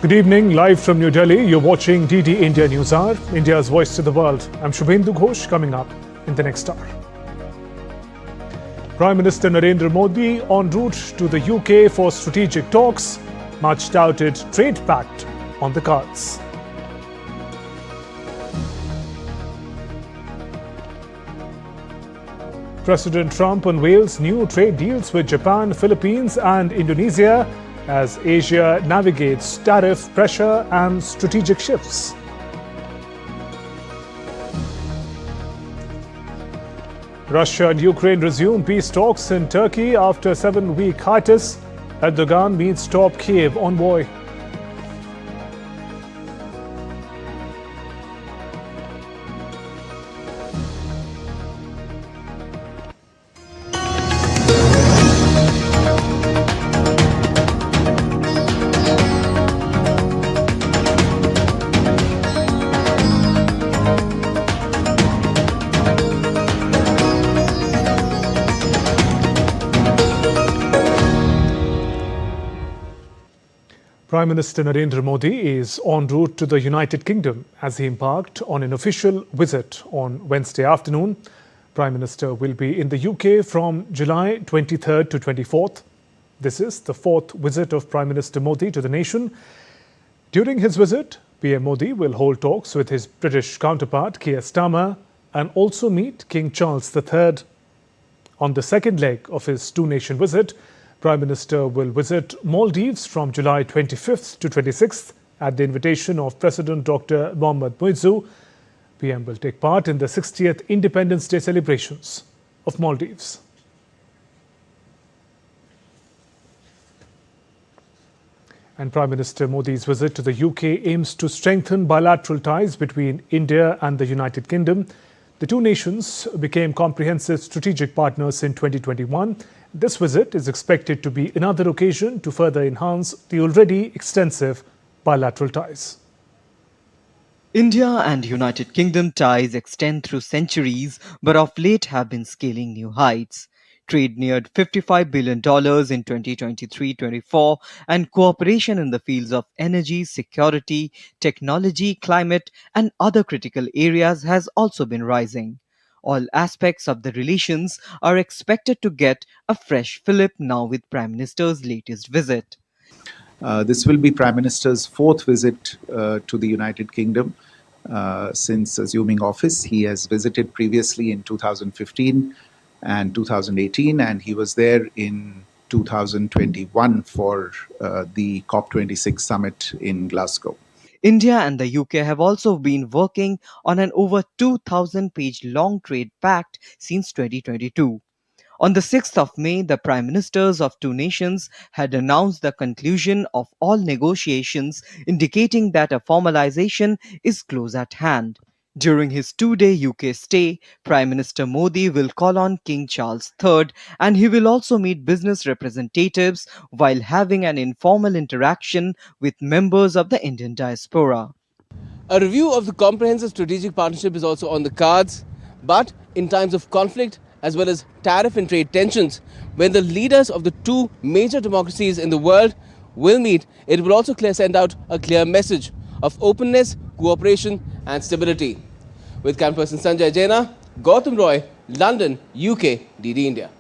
Good evening, live from New Delhi. You're watching DD India Newshour, India's voice to the world. I'm Shubhendu Ghosh, coming up in the next hour. Prime Minister Narendra Modi en route to the UK for strategic talks. Much touted trade pact on the cards. President Trump unveils new trade deals with Japan, Philippines and Indonesia as Asia navigates tariff pressure and strategic shifts. Russia and Ukraine resume peace talks in Turkey after 7-week hiatus. Erdogan meets top Kiev envoy. Prime Minister Narendra Modi is en route to the United Kingdom as he embarked on an official visit on Wednesday afternoon. Prime Minister will be in the UK from July 23rd to 24th. This is the fourth visit of Prime Minister Modi to the nation. During his visit, PM Modi will hold talks with his British counterpart, Keir Starmer, and also meet King Charles III. On the second leg of his two-nation visit, Prime Minister will visit Maldives from July 25th to 26th at the invitation of President Dr. Mohamed Muizzu. PM will take part in the 60th Independence Day celebrations of Maldives. And Prime Minister Modi's visit to the UK aims to strengthen bilateral ties between India and the United Kingdom. The two nations became comprehensive strategic partners in 2021. This visit is expected to be another occasion to further enhance the already extensive bilateral ties. India and United Kingdom ties extend through centuries, but of late have been scaling new heights. Trade neared $55 billion in 2023-24, and cooperation in the fields of energy, security, technology, climate, and other critical areas has also been rising. All aspects of the relations are expected to get a fresh fillip now with Prime Minister's latest visit. This will be Prime Minister's fourth visit to the United Kingdom since assuming office. He has visited previously in 2015 and 2018, and he was there in 2021 for the COP26 summit in Glasgow. India and the UK have also been working on an over 2,000-page long trade pact since 2022. On the 6th of May, the Prime Ministers of two nations had announced the conclusion of all negotiations, indicating that a formalization is close at hand. During his two-day UK stay, Prime Minister Modi will call on King Charles III, and he will also meet business representatives while having an informal interaction with members of the Indian Diaspora. A review of the comprehensive strategic partnership is also on the cards, but in times of conflict as well as tariff and trade tensions, when the leaders of the two major democracies in the world will meet, it will also send out a clear message of openness, cooperation and stability. With camera person Sanjay Jaina, Gautam Roy, London, UK, DD India.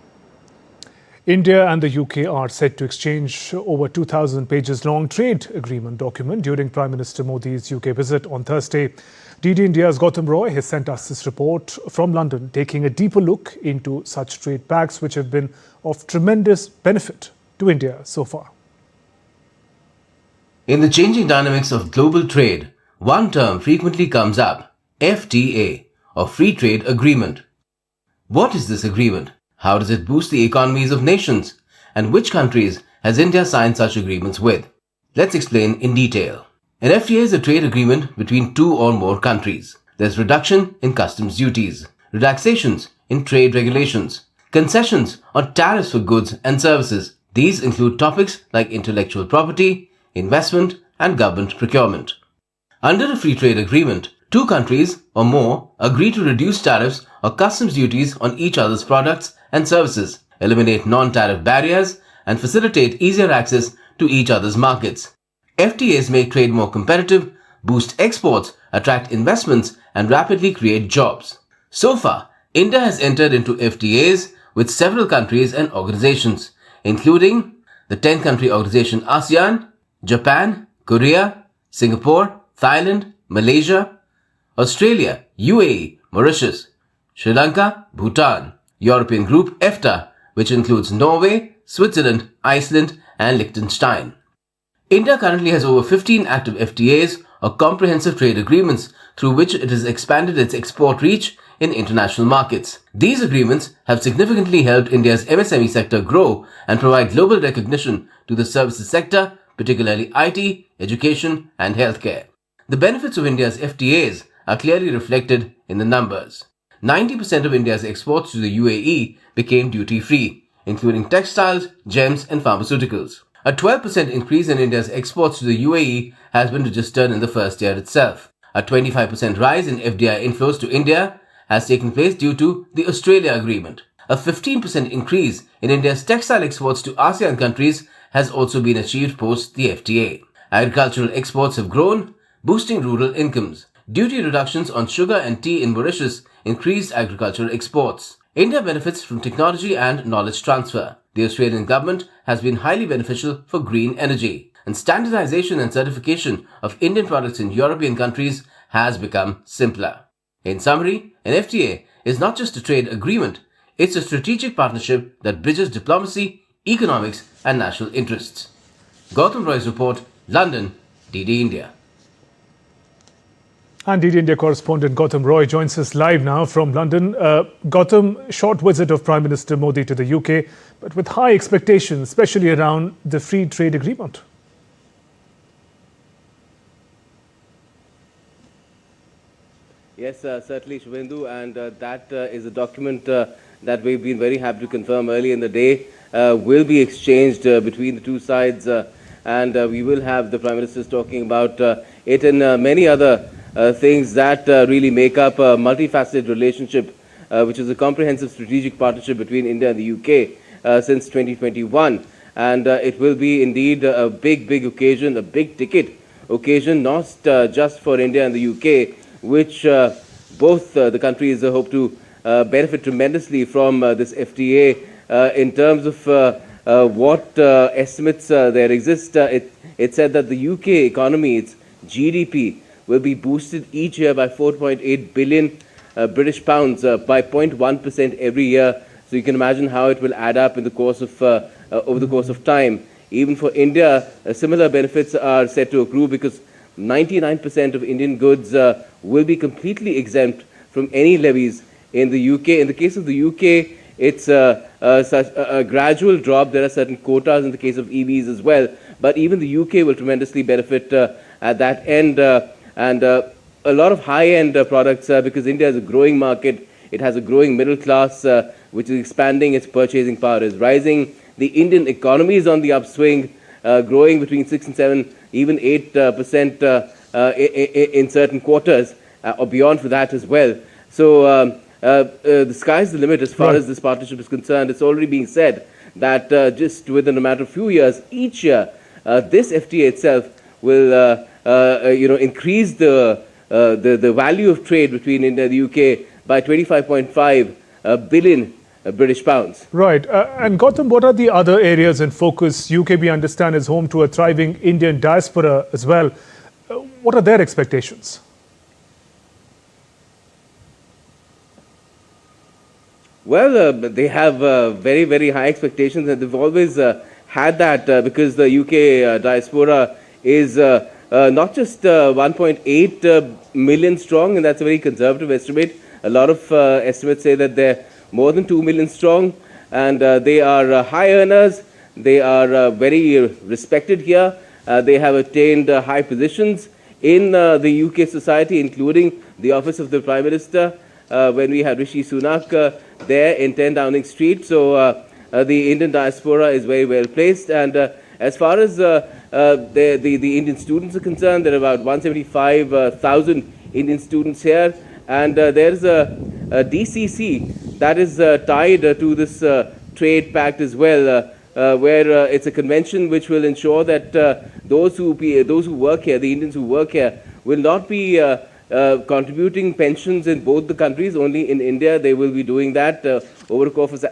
India and the UK are set to exchange over 2,000 pages long trade agreement document during Prime Minister Modi's UK visit on Thursday. DD India's Gautam Roy has sent us this report from London, taking a deeper look into such trade pacts which have been of tremendous benefit to India so far. In the changing dynamics of global trade, one term frequently comes up: FTA, or Free Trade Agreement. What is this agreement? How does it boost the economies of nations? And which countries has India signed such agreements with? Let's explain in detail. An FTA is a trade agreement between two or more countries. There's reduction in customs duties, relaxations in trade regulations, concessions or tariffs for goods and services. These include topics like intellectual property, investment and government procurement. Under a free trade agreement, two countries or more agree to reduce tariffs or customs duties on each other's products and services, eliminate non-tariff barriers, and facilitate easier access to each other's markets. FTAs make trade more competitive, boost exports, attract investments, and rapidly create jobs. So far, India has entered into FTAs with several countries and organizations, including the 10-country organization ASEAN, Japan, Korea, Singapore, Thailand, Malaysia, Australia, UAE, Mauritius, Sri Lanka, Bhutan, European Group EFTA, which includes Norway, Switzerland, Iceland, and Liechtenstein. India currently has over 15 active FTAs or comprehensive trade agreements through which it has expanded its export reach in international markets. These agreements have significantly helped India's MSME sector grow and provide global recognition to the services sector, particularly IT, education, and healthcare. The benefits of India's FTAs are clearly reflected in the numbers. 90% of India's exports to the UAE became duty-free, including textiles, gems, and pharmaceuticals. A 12% increase in India's exports to the UAE has been registered in the first year itself. A 25% rise in FDI inflows to India has taken place due to the Australia Agreement. A 15% increase in India's textile exports to ASEAN countries has also been achieved post the FTA. Agricultural exports have grown, boosting rural incomes. Duty reductions on sugar and tea in Mauritius increased agricultural exports. India benefits from technology and knowledge transfer. The Australian government has been highly beneficial for green energy, and standardization and certification of Indian products in European countries has become simpler. In summary, an FTA is not just a trade agreement, it's a strategic partnership that bridges diplomacy, economics, and national interests. Gautam Roy's report, London, DD India. And DD India correspondent Gautam Roy joins us live now from London. Gautam, short visit of Prime Minister Modi to the UK, but with high expectations, especially around the free trade agreement. Yes, certainly, Shubhendu, and that is a document that we've been very happy to confirm early in the day will be exchanged between the two sides, and we will have the Prime Ministers talking about it and many other things that really make up a multifaceted relationship, which is a comprehensive strategic partnership between India and the UK since 2021. And it will be indeed a big occasion, a big ticket occasion, not just for India and the UK, which both the countries hope to benefit tremendously from this FTA. In terms of what estimates there exist, it said that the UK economy, its GDP, will be boosted each year by 4.8 billion British pounds by 0.1% every year. So you can imagine how it will add up in the course of over the course of time. Even for India, similar benefits are set to accrue because 99% of Indian goods will be completely exempt from any levies in the UK. In the case of the UK, it's such a gradual drop. There are certain quotas in the case of EVs as well. But even the UK will tremendously benefit at that end. And a lot of high-end products because India is a growing market. It has a growing middle class, which is expanding. Its purchasing power is rising. The Indian economy is on the upswing, growing between 6 and 7, even 8% in certain quarters, or beyond for that as well. So the sky's the limit as far as this partnership is concerned. It's already being said that just within a matter of few years, each year, this FTA itself will increase the value of trade between India and the UK by 25.5 billion British pounds. Right. And Gautam, what are the other areas in focus? UK, we understand, is home to a thriving Indian diaspora as well. What are their expectations? Well, they have very high expectations, and they've always had that because the UK diaspora is not just 1.8 million strong, and that's a very conservative estimate. A lot of estimates say that they're more than 2 million strong, and they are high earners. They are very respected here. They have attained high positions in the UK society, including the office of the Prime Minister, when we had Rishi Sunak there in 10 Downing Street. So the Indian diaspora is very well placed. And as far as the Indian students are concerned, there are about 175,000 Indian students here. And there's a DCC that is tied to this trade pact as well. where it's a convention which will ensure that those who work here, the Indians who work here, will not be contributing pensions in both the countries. Only in India they will be doing that over a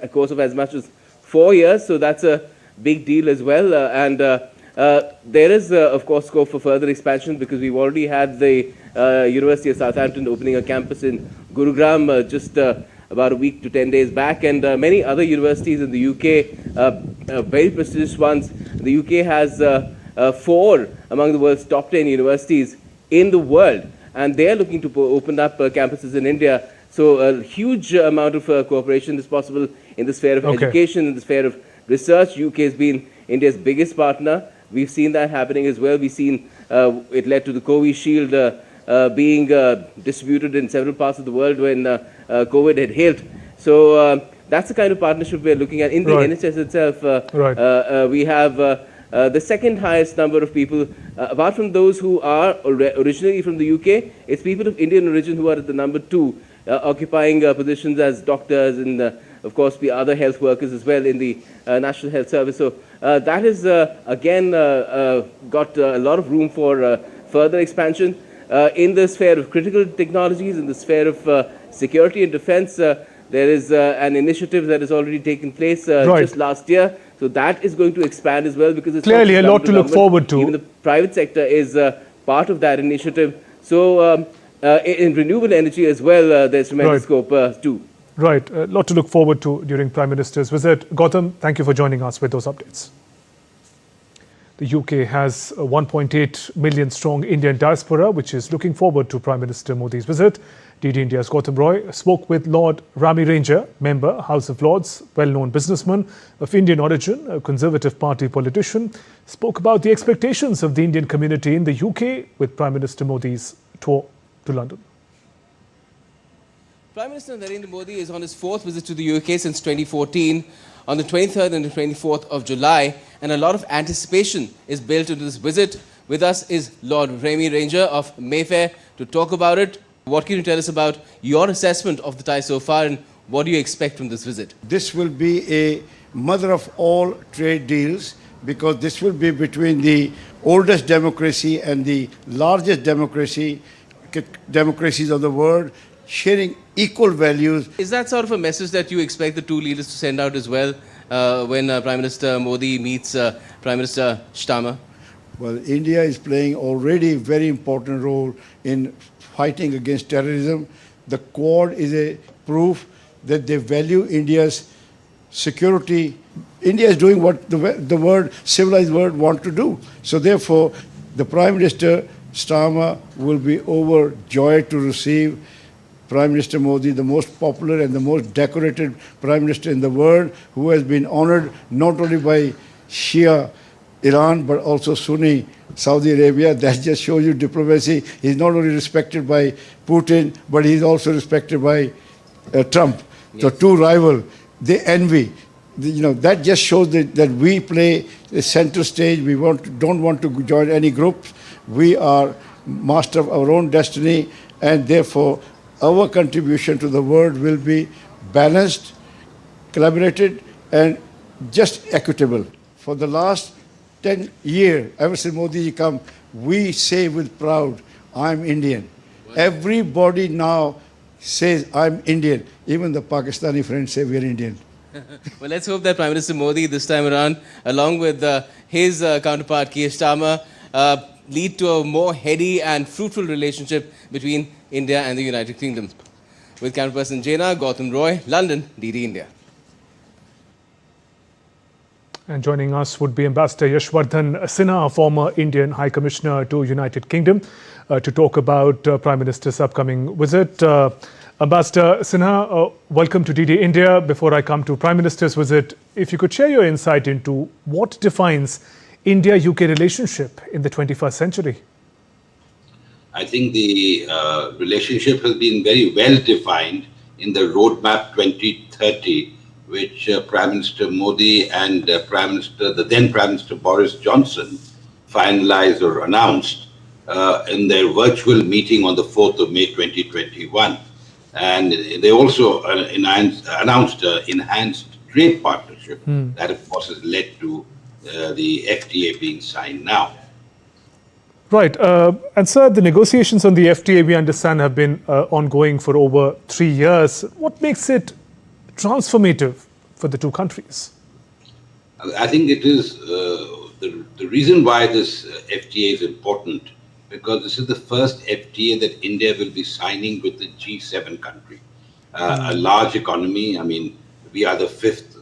course of as much as 4 years. So that's a big deal as well. There is, of course, scope for further expansion, because we've already had the University of Southampton opening a campus in Gurugram just about a week to 10 days back, and many other universities in the UK, very prestigious ones. The UK has 4 among the world's top 10 universities in the world, and they are looking to open up campuses in India. So a huge amount of cooperation is possible in the sphere of education, in the sphere of research. UK has been India's biggest partner. We've seen that happening as well. We've seen it led to the Covishield being distributed in several parts of the world when COVID had hit. So that's the kind of partnership we're looking at. In the NHS itself, we have the second highest number of people, apart from those who are originally from the UK, it's people of Indian origin who are at the number 2, occupying positions as doctors and, of course, the other health workers as well in the National Health Service. So that is, again, got a lot of room for further expansion. In the sphere of critical technologies, in the sphere of security and defense, there is an initiative that has already taken place just last year. So that is going to expand as well, because it's clearly a lot to look forward to. Even the private sector is part of that initiative. So in renewable energy as well, there's tremendous scope too. Right, a lot to look forward to during Prime Minister's visit. Gautam, thank you for joining us with those updates. The UK has a 1.8 million strong Indian diaspora, which is looking forward to Prime Minister Modi's visit. DD India's Gautam Roy spoke with Lord Rami Ranger, member, House of Lords, well-known businessman of Indian origin, a Conservative Party politician, spoke about the expectations of the Indian community in the UK with Prime Minister Modi's tour to London. Prime Minister Narendra Modi is on his 4th visit to the UK since 2014, on the 23rd and the 24th of July, and a lot of anticipation is built into this visit. With us is Lord Rami Ranger of Mayfair to talk about it. What can you tell us about your assessment of the ties so far, and what do you expect from this visit? This will be a mother of all trade deals, because this will be between the oldest democracy and the largest democracies of the world, sharing equal values. Is that sort of a message that you expect the two leaders to send out as well when Prime Minister Modi meets Prime Minister Starmer? Well, India is playing already a very important role in fighting against terrorism. The Quad is a proof that they value India's security. India is doing what the civilized world want to do. So therefore, the Prime Minister Starmer will be overjoyed to receive Prime Minister Modi, the most popular and the most decorated Prime Minister in the world, who has been honored not only by Shia Iran but also Sunni Saudi Arabia. That just shows you diplomacy. He's not only respected by Putin, but he's also respected by Trump. Yes. So two rivals, they envy. That just shows that we play a center stage. We don't want to join any group. We are master of our own destiny, and therefore our contribution to the world will be balanced, collaborated, and just equitable. For the last 10 years, ever since Modi come, we say with proud, I'm Indian. Wow. Everybody now says, I'm Indian. Even the Pakistani friends say we're Indian. Well, let's hope that Prime Minister Modi this time around, along with his counterpart Keir Starmer, lead to a more heady and fruitful relationship between India and the United Kingdom. With cameraperson Jaina, Gautam Roy, London, DD India. And joining us would be Ambassador Yashwardhan Sinha, former Indian High Commissioner to United Kingdom, to talk about Prime Minister's upcoming visit. Ambassador Sinha, welcome to DD India. Before I come to Prime Minister's visit, if you could share your insight into what defines India-UK relationship in the 21st century. I think the relationship has been very well defined in the Roadmap 2030, which Prime Minister Modi and the then Prime Minister Boris Johnson finalized or announced in their virtual meeting on the 4th of May 2021. And they also announced enhanced trade partnership. relationship. That, of course, has led to the FTA being signed now. Right. And sir, the negotiations on the FTA, we understand, have been ongoing for over 3 years. What makes it transformative for the two countries? I think it is the reason why this FTA is important, because this is the first FTA that India will be signing with the G7 country, a large economy. I mean, we are the fifth,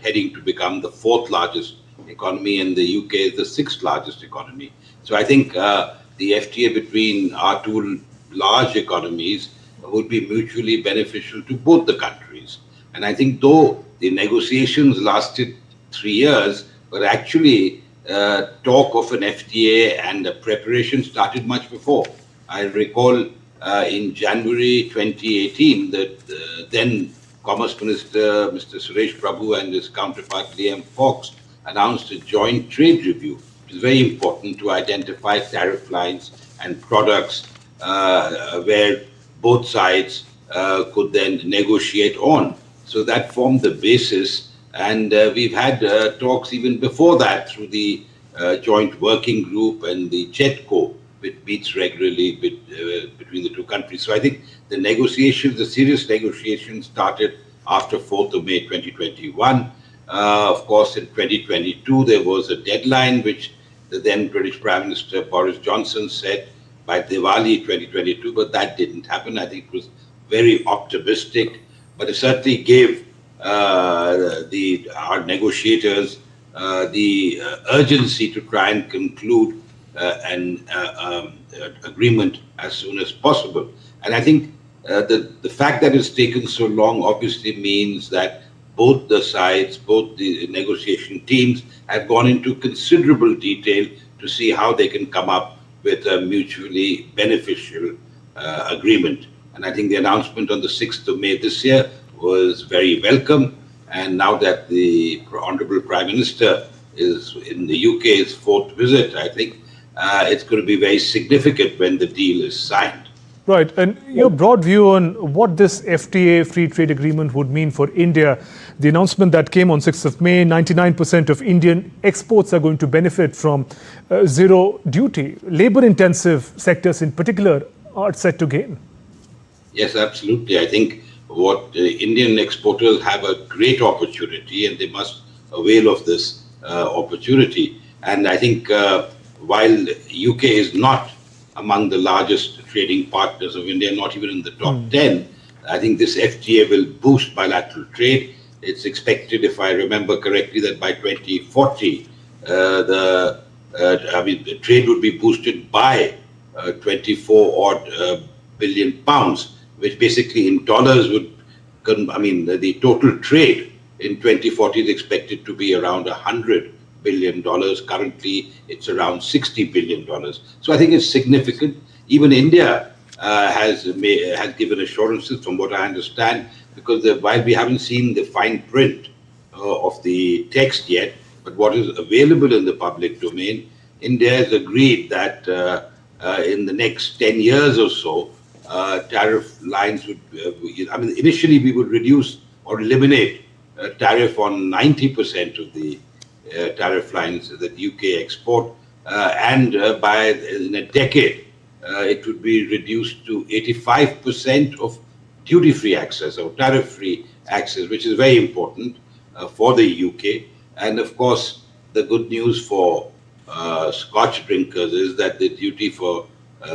heading to become the fourth largest economy, and the UK is the sixth largest economy. So I think the FTA between our two large economies would be mutually beneficial to both the countries. And I think though the negotiations lasted 3 years, but actually talk of an FTA and the preparation started much before. I recall in January 2018 that then Commerce Minister Mr. Suresh Prabhu and his counterpart Liam Fox announced a joint trade review. It is very important to identify tariff lines and products where both sides could then negotiate on. So that formed the basis, and we've had talks even before that through the joint working group and the JETCO, which meets regularly between the two countries. So I think the negotiations, the serious negotiations, started after 4th of May 2021. Of course, in 2022, there was a deadline which the then British Prime Minister Boris Johnson said by Diwali 2022, but that didn't happen. I think it was very optimistic, but it certainly gave our negotiators the urgency to try and conclude an agreement as soon as possible. And I think the fact that it's taken so long obviously means that both the sides, both the negotiation teams have gone into considerable detail to see how they can come up with a mutually beneficial agreement. And I think the announcement on the 6th of May this year was very welcome. And now that the Honourable Prime Minister is in the UK's 4th visit, I think it's going to be very significant when the deal is signed. Right. And your broad view on what this FTA free trade agreement would mean for India. The announcement that came on 6th of May, 99% of Indian exports are going to benefit from zero duty. Labour-intensive sectors in particular are set to gain. Yes, absolutely. I think what Indian exporters have a great opportunity, and they must avail of this opportunity. And I think while UK is not among the largest trading partners of India, not even in the top 10, I think this FTA will boost bilateral trade. It's expected, if I remember correctly, that by 2040, the trade would be boosted by 24 odd billion pounds, which basically in dollars would, the total trade in 2040 is expected to be around $100 billion. Currently, it's around $60 billion. So I think it's significant. Even India has given assurances, from what I understand, because while we haven't seen the fine print of the text yet, but what is available in the public domain, India has agreed that in the next 10 years or so, tariff lines would, initially we would reduce or eliminate tariff on 90% of the tariff lines that UK export, and in a decade, it would be reduced to 85% of duty-free access or tariff-free access, which is very important for the UK. And of course, the good news for Scotch drinkers is that the duty for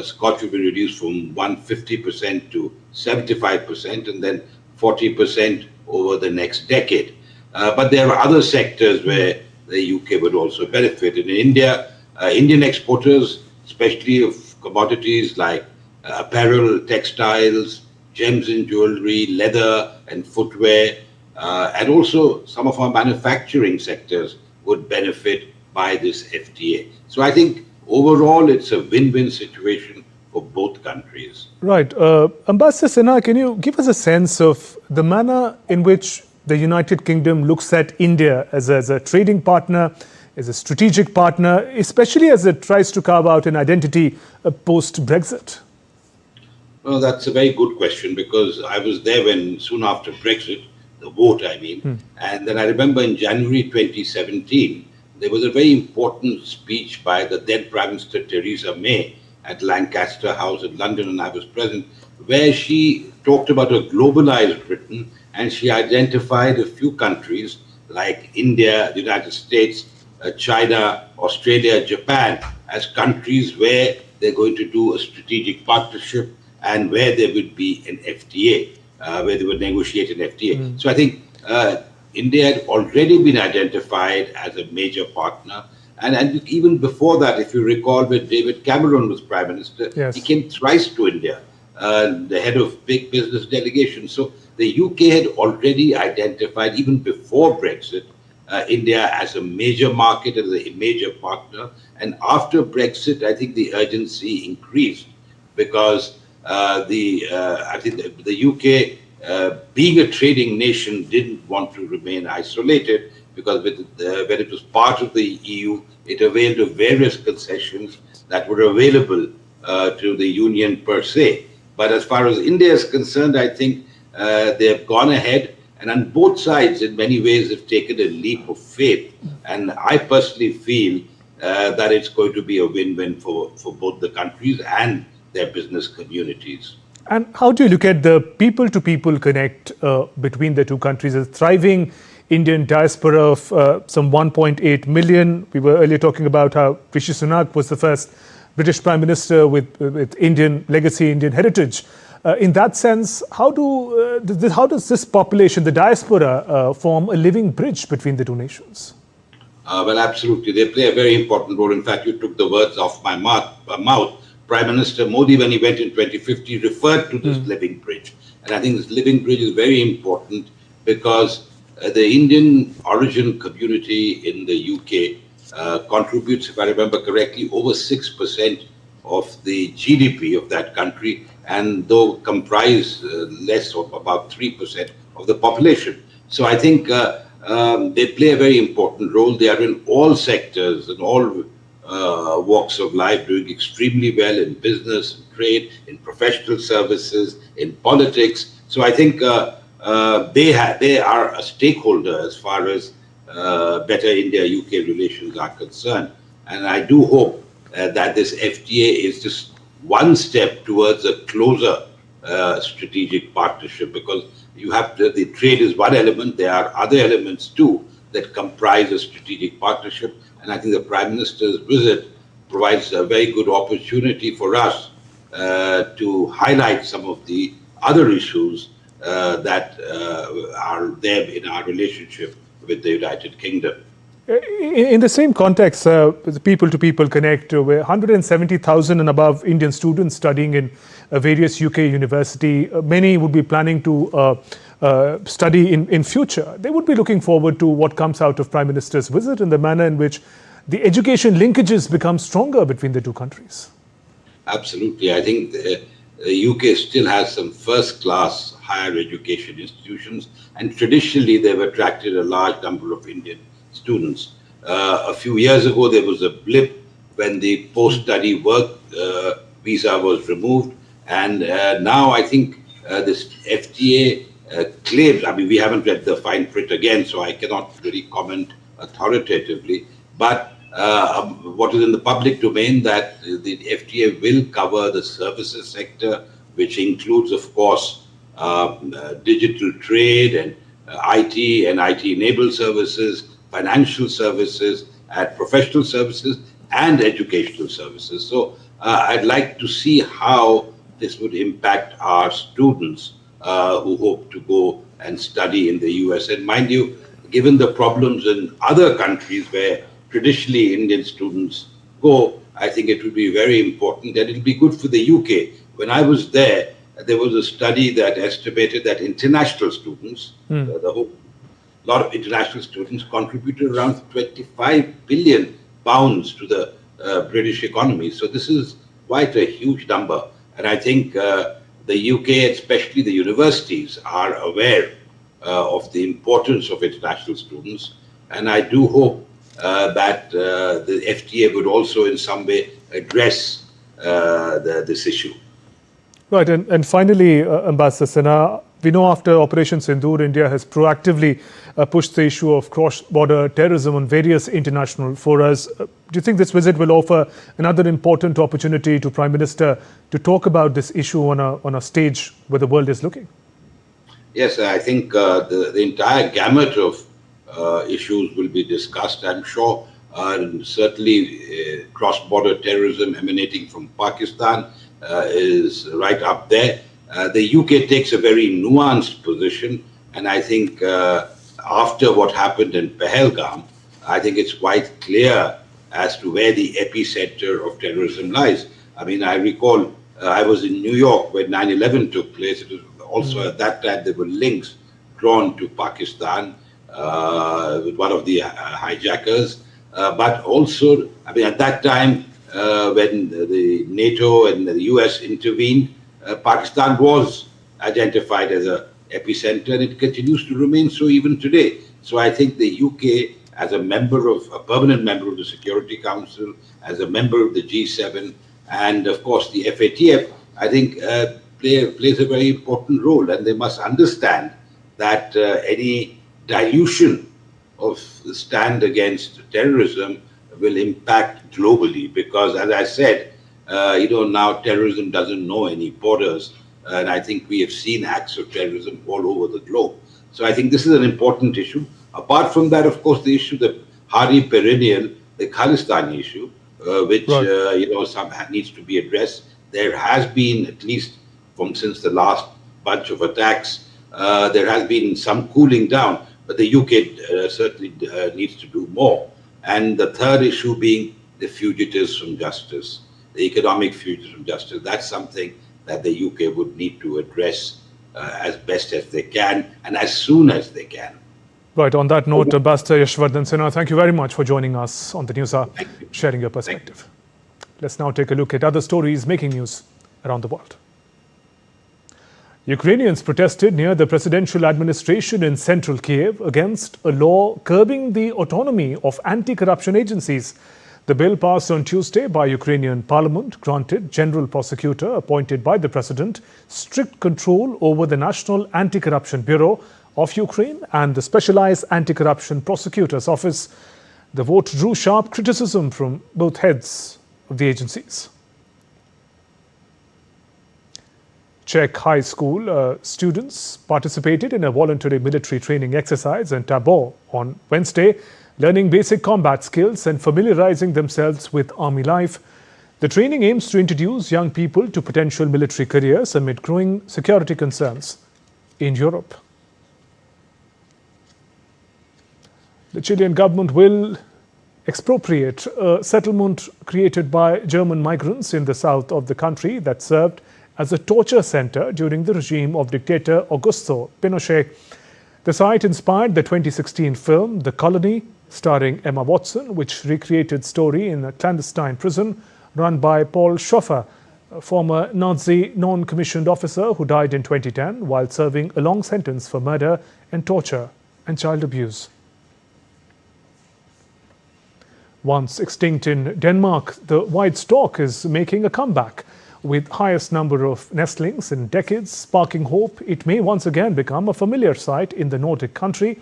Scotch will be reduced from 150% to 75%, and then 40% over the next decade. But there are other sectors where the UK would also benefit. In India, Indian exporters, especially of commodities like apparel, textiles, gems and jewelry, leather and footwear, and also some of our manufacturing sectors would benefit by this FTA. So I think overall it's a win-win situation for both countries. Right. Ambassador Sinha, can you give us a sense of the manner in which the United Kingdom looks at India as a trading partner, as a strategic partner, especially as it tries to carve out an identity post-Brexit? Well, that's a very good question, because I was there soon after Brexit, the vote, I mean. And then I remember in January 2017, there was a very important speech by the then Prime Minister Theresa May at Lancaster House in London, and I was present, where she talked about a globalized Britain, and she identified a few countries like India, the United States, China, Australia, Japan, as countries where they're going to do a strategic partnership and where there would be an FTA, where they would negotiate an FTA. So I think India had already been identified as a major partner. And even before that, if you recall, when David Cameron was Prime Minister, Yes. he came thrice to India, the head of big business delegations. So the UK had already identified, even before Brexit, India as a major market, as a major partner. And after Brexit, I think the urgency increased because I think the UK, being a trading nation, didn't want to remain isolated, because when it was part of the EU, it availed of various concessions that were available to the Union per se. But as far as India is concerned, I think they have gone ahead, and on both sides, in many ways, have taken a leap of faith. And I personally feel that it's going to be a win-win for both the countries and their business communities. And how do you look at the people-to-people connect between the two countries? A thriving Indian diaspora of some 1.8 million. We were earlier talking about how Rishi Sunak was the first British Prime Minister with Indian legacy, Indian heritage. In that sense, how does this population, the diaspora, form a living bridge between the two nations? Well, absolutely. They play a very important role. In fact, you took the words off my mouth. Prime Minister Modi, when he went in 2050, referred to this living bridge. And I think this living bridge is very important because the Indian origin community in the UK contributes, if I remember correctly, over 6% of the GDP of that country, and though comprise less of about 3% of the population. So I think they play a very important role. They are in all sectors and all walks of life, doing extremely well in business, in trade, in professional services, in politics. So I think they are a stakeholder as far as better India-UK relations are concerned. And I do hope that this FTA is just one step towards a closer strategic partnership, because you have to, the trade is one element, there are other elements too that comprise a strategic partnership. And I think the Prime Minister's visit provides a very good opportunity for us to highlight some of the other issues that are there in our relationship with the United Kingdom. In the same context, the people-to-people connect, where 170,000 and above Indian students studying in various UK universities. Many would be planning to study in future. They would be looking forward to what comes out of Prime Minister's visit and the manner in which the education linkages become stronger between the two countries. Absolutely. I think the UK still has some first-class higher education institutions, and traditionally they've attracted a large number of Indian students. A few years ago, there was a blip when the post-study work visa was removed, and now I think this FTA claims, I mean, we haven't read the fine print again, so I cannot really comment authoritatively, but what is in the public domain, that the FTA will cover the services sector, which includes, of course, digital trade and IT and IT-enabled services, financial services, and professional services, and educational services. So I'd like to see how this would impact our students who hope to go and study in the US. And mind you, given the problems in other countries where traditionally Indian students go, I think it would be very important, and it'll be good for the UK. When I was there, there was a study that estimated that international students, a lot of international students, contributed around 25 billion pounds to the British economy. So this is quite a huge number. And I think the UK, especially the universities, are aware of the importance of international students. And I do hope that the FTA would also in some way address this issue. Right, and finally, Ambassador Sinha, We know after Operation Sindoor, India has proactively pushed the issue of cross-border terrorism on various international forums. Do you think this visit will offer another important opportunity to Prime Minister to talk about this issue on a stage where the world is looking? Yes, I think the entire gamut of issues will be discussed. I'm sure certainly cross-border terrorism emanating from Pakistan is right up there. The UK takes a very nuanced position, and I think after what happened in Pahalgam, I think it's quite clear as to where the epicenter of terrorism lies. I mean, I recall I was in New York when 9/11 took place. It was also at that time there were links drawn to Pakistan with one of the hijackers. But also, I mean, at that time when the NATO and the US intervened, Pakistan was identified as an epicenter, and it continues to remain so even today. So I think the UK, as a permanent member of the Security Council, as a member of the G7, and of course the FATF, I think plays a very important role, and they must understand that any dilution of the stand against terrorism will impact globally, because as I said, now terrorism doesn't know any borders, and I think we have seen acts of terrorism all over the globe. So I think this is an important issue. Apart from that, of course, the issue, the hardy perennial, the Khalistani issue, which needs to be addressed. There has been, at least since the last bunch of attacks, there has been some cooling down, but the UK certainly needs to do more. And the third issue being the fugitives from justice, the economic fugitives from justice. That's something that the UK would need to address as best as they can and as soon as they can. Right. On that note, Ambassador Yashwardhan Sinha, thank you very much for joining us on the News Hour, sharing your perspective. Let's now take a look at other stories making news around the world. Ukrainians protested near the presidential administration in central Kiev against a law curbing the autonomy of anti-corruption agencies. The bill passed on Tuesday by Ukrainian parliament granted general prosecutor appointed by the president strict control over the National Anti-Corruption Bureau of Ukraine and the Specialized Anti-Corruption Prosecutor's Office. The vote drew sharp criticism from both heads of the agencies. Czech high school students participated in a voluntary military training exercise in Tabor on Wednesday, learning basic combat skills and familiarizing themselves with army life. The training aims to introduce young people to potential military careers amid growing security concerns in Europe. The Chilean government will expropriate a settlement created by German migrants in the south of the country that served as a torture center during the regime of dictator Augusto Pinochet. The site inspired the 2016 film The Colony, starring Emma Watson, which recreated story in a clandestine prison run by Paul Schoffer, a former Nazi non-commissioned officer who died in 2010 while serving a long sentence for murder and torture and child abuse. Once extinct in Denmark, the white stork is making a comeback. With highest number of nestlings in decades, sparking hope it may once again become a familiar sight in the Nordic country.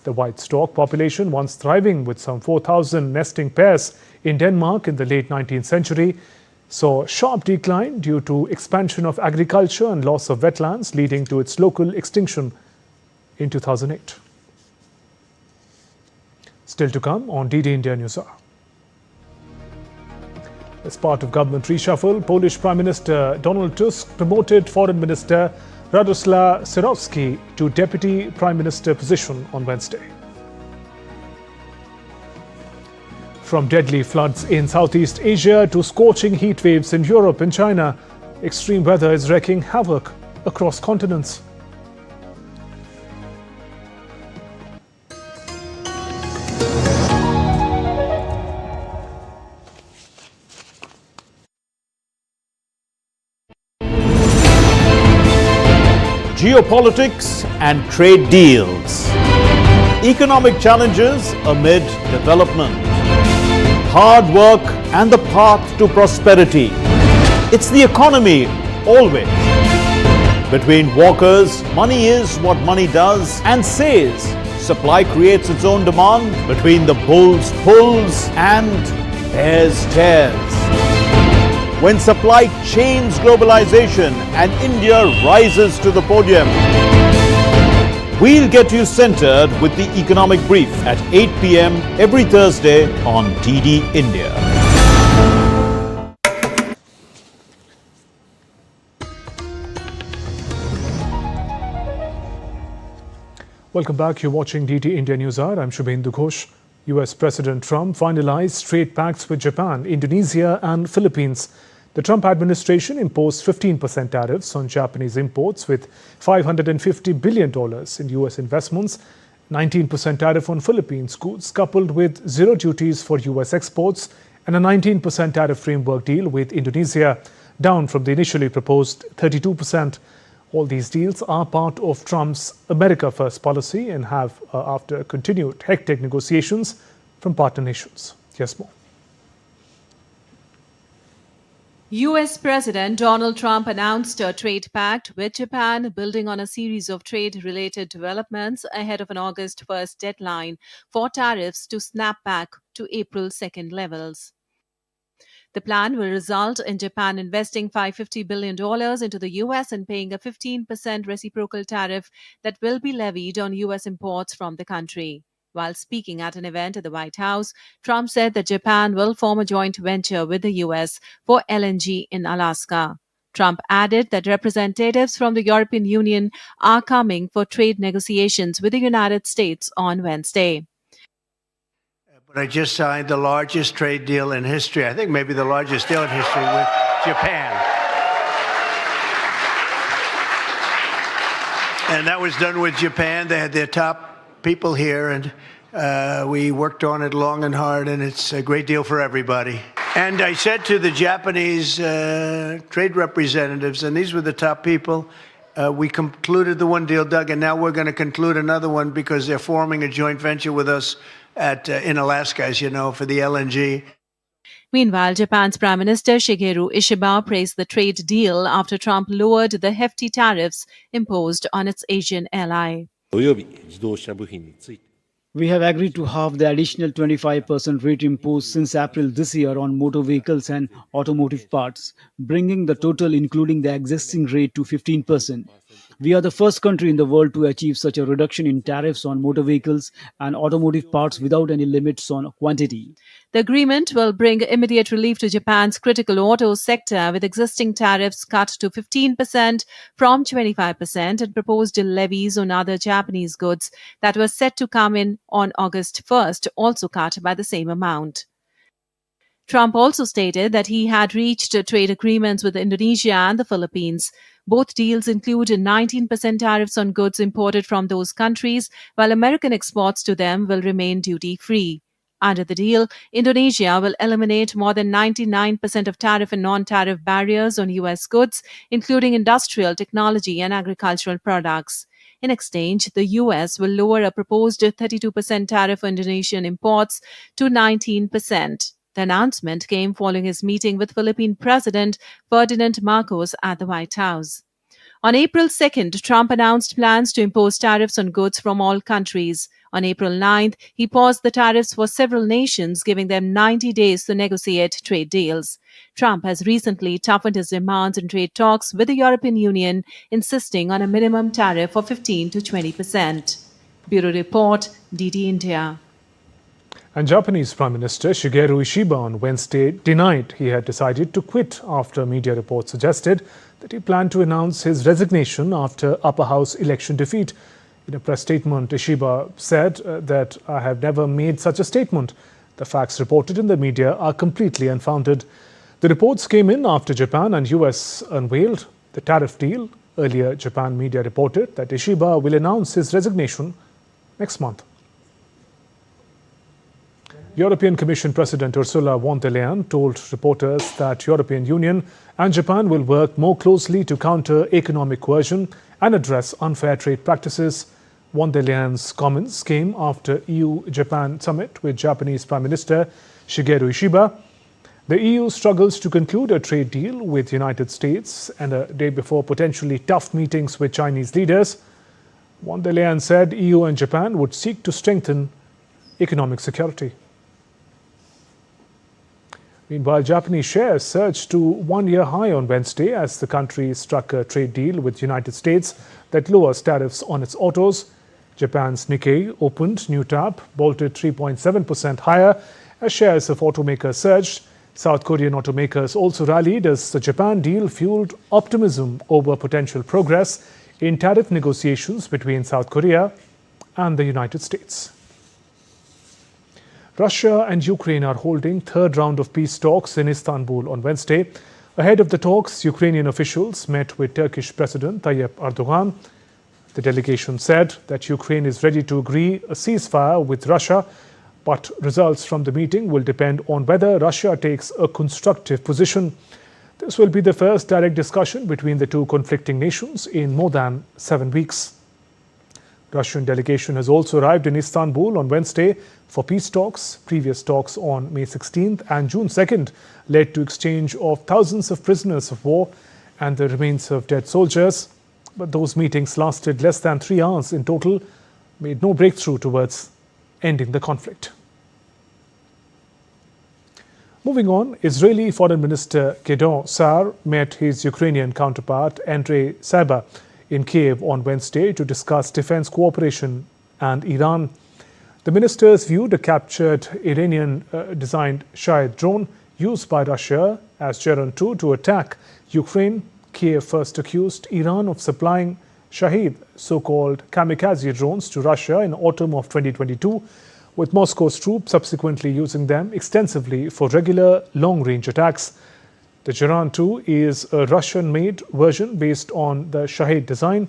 The white stork population, once thriving with some 4,000 nesting pairs in Denmark in the late 19th century, saw a sharp decline due to expansion of agriculture and loss of wetlands, leading to its local extinction in 2008. Still to come on DD India Newshour. As part of government reshuffle, Polish Prime Minister Donald Tusk promoted Foreign Minister Radosław Sikorski to Deputy Prime Minister position on Wednesday. From deadly floods in Southeast Asia to scorching heat waves in Europe and China, extreme weather is wreaking havoc across continents. Geopolitics and trade deals. Economic challenges amid development. Hard work and the path to prosperity. It's the economy always. Between walkers, money is what money does and says. Supply creates its own demand. Between the bulls pulls and bears tears. When supply chains globalization and India rises to the podium. We'll get you centered with the economic brief at 8 p.m. every Thursday on DD India. Welcome back. You're watching DD India Newshour. I'm Shubhendu Ghosh. US President Trump finalized trade pacts with Japan, Indonesia and Philippines. The Trump administration imposed 15% tariffs on Japanese imports with $550 billion in US investments, 19% tariff on Philippines goods coupled with zero duties for US exports and a 19% tariff framework deal with Indonesia, down from the initially proposed 32%. All these deals are part of Trump's America First policy and have, after continued hectic negotiations from partner nations. Yes, more. US President Donald Trump announced a trade pact with Japan, building on a series of trade-related developments ahead of an August 1st deadline for tariffs to snap back to April 2nd levels. The plan will result in Japan investing $550 billion into the US and paying a 15% reciprocal tariff that will be levied on US imports from the country. While speaking at an event at the White House, Trump said that Japan will form a joint venture with the US for LNG in Alaska. Trump added that representatives from the European Union are coming for trade negotiations with the United States on Wednesday. But I just signed the largest trade deal in history, I think maybe the largest deal in history, with Japan. And that was done with Japan. They had their top people here, and we worked on it long and hard, and it's a great deal for everybody. And I said to the Japanese trade representatives, and these were the top people, we concluded the one deal, Doug, and now we're going to conclude another one because they're forming a joint venture with us in Alaska, as you know, for the LNG. Meanwhile, Japan's Prime Minister Shigeru Ishiba praised the trade deal after Trump lowered the hefty tariffs imposed on its Asian ally. We have agreed to halve the additional 25% rate imposed since April this year on motor vehicles and automotive parts, bringing the total including the existing rate to 15%. We are the first country in the world to achieve such a reduction in tariffs on motor vehicles and automotive parts without any limits on quantity. The agreement will bring immediate relief to Japan's critical auto sector, with existing tariffs cut to 15% from 25% and proposed levies on other Japanese goods that were set to come in on August 1st, also cut by the same amount. Trump also stated that he had reached trade agreements with Indonesia and the Philippines. Both deals include 19% tariffs on goods imported from those countries, while American exports to them will remain duty-free. Under the deal, Indonesia will eliminate more than 99% of tariff and non-tariff barriers on U.S. goods, including industrial, technology, and agricultural products. In exchange, the U.S. will lower a proposed 32% tariff on Indonesian imports to 19%. The announcement came following his meeting with Philippine President Ferdinand Marcos at the White House. On April 2nd, Trump announced plans to impose tariffs on goods from all countries. On April 9th, he paused the tariffs for several nations, giving them 90 days to negotiate trade deals. Trump has recently toughened his demands in trade talks with the European Union, insisting on a minimum tariff of 15 to 20%. Bureau Report, DD India. And Japanese Prime Minister Shigeru Ishiba on Wednesday denied he had decided to quit after media reports suggested that he planned to announce his resignation after upper house election defeat. In a press statement, Ishiba said that I have never made such a statement. The facts reported in the media are completely unfounded. The reports came in after Japan and US unveiled the tariff deal. Earlier, Japan media reported that Ishiba will announce his resignation next month. European Commission President Ursula von der Leyen told reporters that European Union and Japan will work more closely to counter economic coercion and address unfair trade practices. Von der Leyen's comments came after EU-Japan summit with Japanese Prime Minister Shigeru Ishiba. The EU struggles to conclude a trade deal with the United States, and a day before potentially tough meetings with Chinese leaders, von der Leyen said EU and Japan would seek to strengthen economic security. Meanwhile, Japanese shares surged to one-year high on Wednesday as the country struck a trade deal with the United States that lowers tariffs on its autos. Japan's Nikkei opened new tab, bolted 3.7% higher as shares of automakers surged. South Korean automakers also rallied as the Japan deal fueled optimism over potential progress in tariff negotiations between South Korea and the United States. Russia and Ukraine are holding third round of peace talks in Istanbul on Wednesday. Ahead of the talks, Ukrainian officials met with Turkish President Tayyip Erdogan. The delegation said that Ukraine is ready to agree a ceasefire with Russia, but results from the meeting will depend on whether Russia takes a constructive position. This will be the first direct discussion between the two conflicting nations in more than 7 weeks. Russian delegation has also arrived in Istanbul on Wednesday for peace talks. Previous talks on May 16th and June 2nd led to exchange of thousands of prisoners of war and the remains of dead soldiers. But those meetings lasted less than 3 hours in total, made no breakthrough towards ending the conflict. Moving on, Israeli Foreign Minister Gideon Sa'ar met his Ukrainian counterpart Andrei Sybiha in Kiev on Wednesday to discuss defense cooperation and Iran. The ministers viewed a captured Iranian-designed Shahed drone used by Russia as Geran 2 to attack Ukraine. Kiev first accused Iran of supplying Shahed, so-called kamikaze drones, to Russia in autumn of 2022, with Moscow's troops subsequently using them extensively for regular long-range attacks. The Geran 2 is a Russian-made version based on the Shahed design.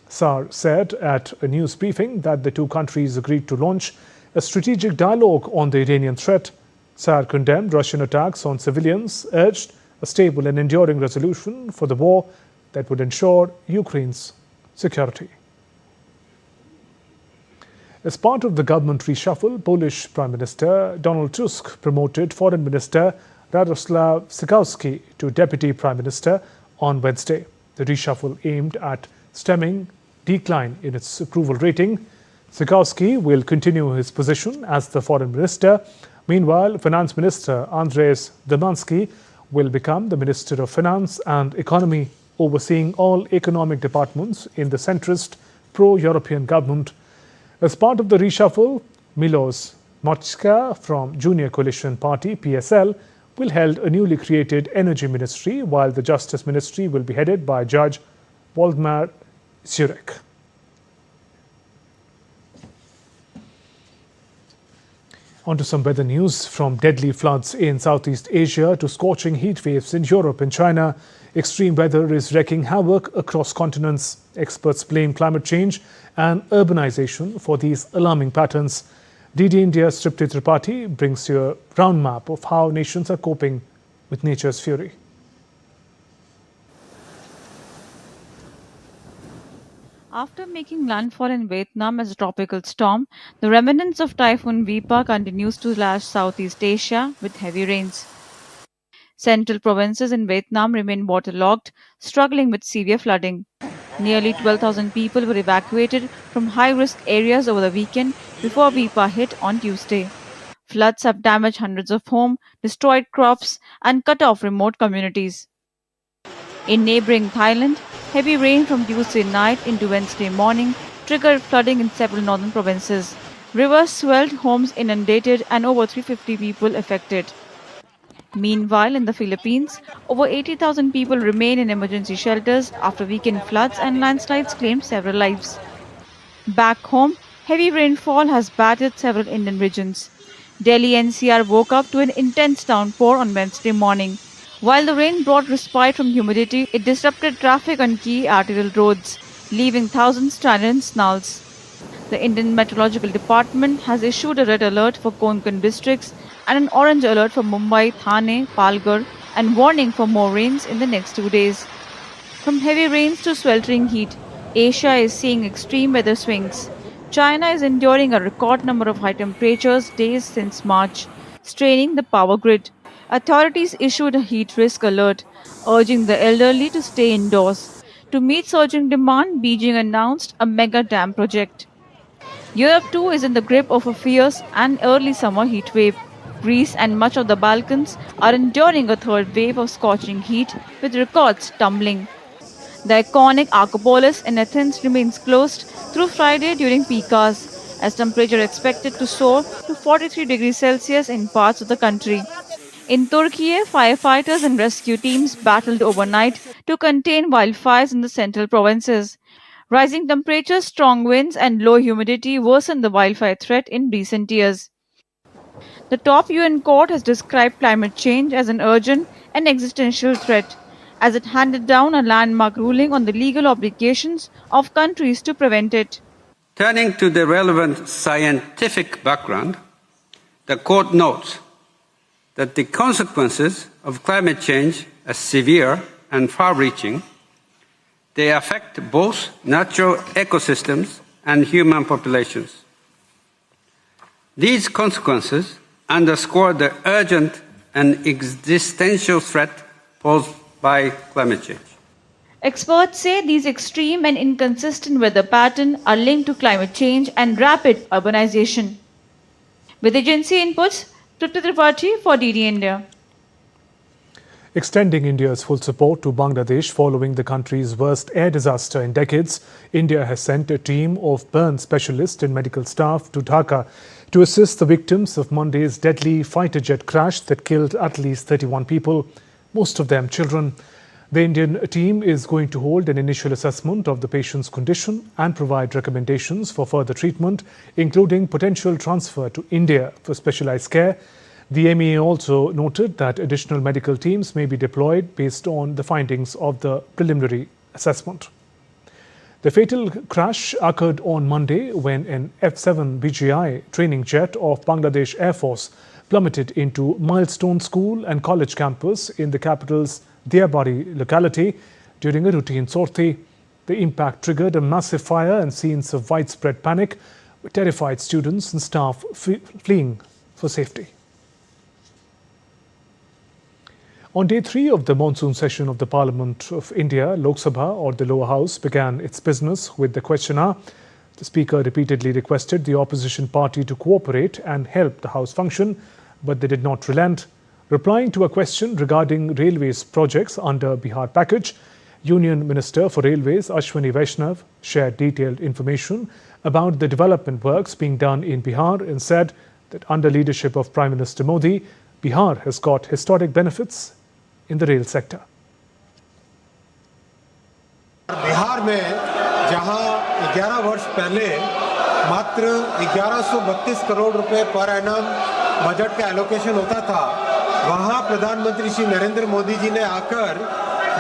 Sa'ar said at a news briefing that the two countries agreed to launch a strategic dialogue on the Iranian threat. Sa'ar condemned Russian attacks on civilians, urged a stable and enduring resolution for the war that would ensure Ukraine's security. As part of the government reshuffle, Polish Prime Minister Donald Tusk promoted Foreign Minister Radoslaw Sikorski to Deputy Prime Minister on Wednesday. The reshuffle aimed at stemming decline in its approval rating. Sikorski will continue his position as the Foreign Minister. Meanwhile, Finance Minister Andrzej Domanski will become the Minister of Finance and Economy, overseeing all economic departments in the centrist pro-European government. As part of the reshuffle, Milos Moczka from Junior Coalition Party PSL will held a newly created Energy Ministry, while the Justice Ministry will be headed by Judge Waldemar Zurek. On to some weather news. From deadly floods in Southeast Asia to scorching heat waves in Europe and China, extreme weather is wreaking havoc across continents. Experts blame climate change and urbanization for these alarming patterns. DD India's Tripti Tripathi brings you a round map of how nations are coping with nature's fury. After making landfall in Vietnam as a tropical storm, the remnants of Typhoon Vipa continues to lash Southeast Asia with heavy rains. Central provinces in Vietnam remain waterlogged, struggling with severe flooding. Nearly 12,000 people were evacuated from high-risk areas over the weekend before Vipa hit on Tuesday. Floods have damaged hundreds of homes, destroyed crops, and cut off remote communities. In neighboring Thailand, heavy rain from Tuesday night into Wednesday morning triggered flooding in several northern provinces. Rivers swelled, homes inundated, and over 350 people affected. Meanwhile, in the Philippines, over 80,000 people remain in emergency shelters after weekend floods and landslides claimed several lives. Back home, heavy rainfall has battered several Indian regions. Delhi NCR woke up to an intense downpour on Wednesday morning. While the rain brought respite from humidity, it disrupted traffic on key arterial roads, leaving thousands stranded in snarls. The Indian Meteorological Department has issued a red alert for Konkan districts and an orange alert for Mumbai, Thane, Palghar, and warning for more rains in the next 2 days. From heavy rains to sweltering heat, Asia is seeing extreme weather swings. China is enduring a record number of high temperatures days since March, straining the power grid. Authorities issued a heat risk alert, urging the elderly to stay indoors. To meet surging demand, Beijing announced a mega dam project. Europe too is in the grip of a fierce and early summer heat wave. Greece and much of the Balkans are enduring a third wave of scorching heat with records tumbling. The iconic Acropolis in Athens remains closed through Friday during peak hours, as temperature expected to soar to 43 degrees Celsius in parts of the country. In Turkey, firefighters and rescue teams battled overnight to contain wildfires in the central provinces. Rising temperatures, strong winds, and low humidity worsened the wildfire threat in recent years. The top UN court has described climate change as an urgent and existential threat, as it handed down a landmark ruling on the legal obligations of countries to prevent it. Turning to the relevant scientific background, the court notes that the consequences of climate change are severe and far-reaching. They affect both natural ecosystems and human populations. These consequences underscore the urgent and existential threat posed by climate change. Experts say these extreme and inconsistent weather patterns are linked to climate change and rapid urbanization. With agency inputs, Tripti Tripathi for DD India. Extending India's full support to Bangladesh following the country's worst air disaster in decades, India has sent a team of burn specialists and medical staff to Dhaka to assist the victims of Monday's deadly fighter jet crash that killed at least 31 people, most of them children. The Indian team is going to hold an initial assessment of the patient's condition and provide recommendations for further treatment, including potential transfer to India for specialized care. The MEA also noted that additional medical teams may be deployed based on the findings of the preliminary assessment. The fatal crash occurred on Monday when an F-7 BGI training jet of Bangladesh Air Force plummeted into Milestone School and College campus in the capital's Diaspora locality during a routine sortie. The impact triggered a massive fire and scenes of widespread panic, with terrified students and staff fleeing for safety. On day 3 of the monsoon session of the Parliament of India, Lok Sabha, or the lower house, began its business with the question hour. The Speaker repeatedly requested the opposition party to cooperate and help the House function, but they did not relent. Replying to a question regarding railways projects under Bihar package, Union Minister for Railways Ashwini Vaishnav shared detailed information about the development works being done in Bihar and said that under leadership of Prime Minister Modi, Bihar has got historic benefits in the rail sector. Bihar में जहां 11 वर्ष पहले मात्र 1132 करोड़ रुपए per annum budget का allocation होता था, वहां प्रधानमंत्री श्री नरेंद्र मोदी जी ने आकर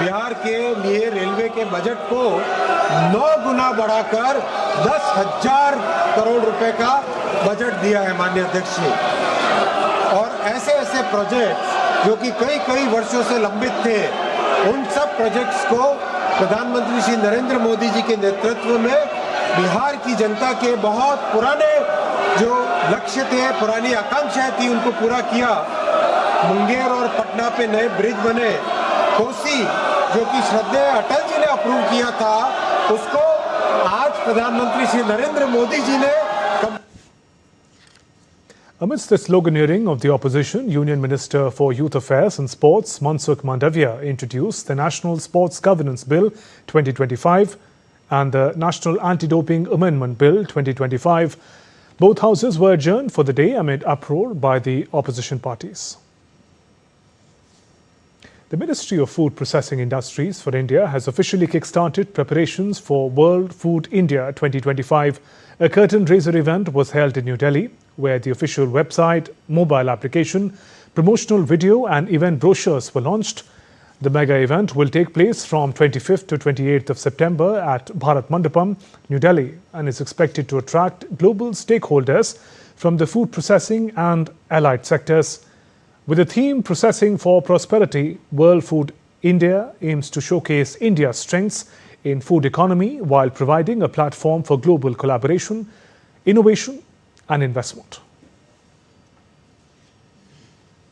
बिहार के लिए रेलवे के बजट को 9 गुना बढ़ाकर 10,000 करोड़ रुपए का बजट दिया है माननीय अध्यक्ष जी। और ऐसे ऐसे प्रोजेक्ट्स जो कि कई वर्षों से लंबित थे, उन सब प्रोजेक्ट्स को प्रधानमंत्री श्री नरेंद्र मोदी जी के नेतृत्व में बिहार की जनता के बहुत पुराने जो लक्ष्य थे, पुरानी आकांक्षाएं थी, उनको पूरा किया। मुंगेर और पटना पे नए ब्रिज बने। कोसी जो कि श्रद्धेय अटल जी ने अप्रूव किया था, उसको आज प्रधानमंत्री श्री नरेंद्र मोदी जी ने। Amidst the sloganeering of the opposition, Union Minister for Youth Affairs and Sports, Mansukh Mandavia, introduced the National Sports Governance Bill 2025 and the National Anti-Doping Amendment Bill 2025. Both houses were adjourned for the day amid uproar by the opposition parties. The Ministry of Food Processing Industries for India has officially kick-started preparations for World Food India 2025. A curtain-raiser event was held in New Delhi, where the official website, mobile application, promotional video and event brochures were launched. The mega event will take place from 25th to 28th of September at Bharat Mandapam, New Delhi, and is expected to attract global stakeholders from the food processing and allied sectors. With the theme Processing for Prosperity, World Food India aims to showcase India's strengths in food economy while providing a platform for global collaboration, innovation and investment.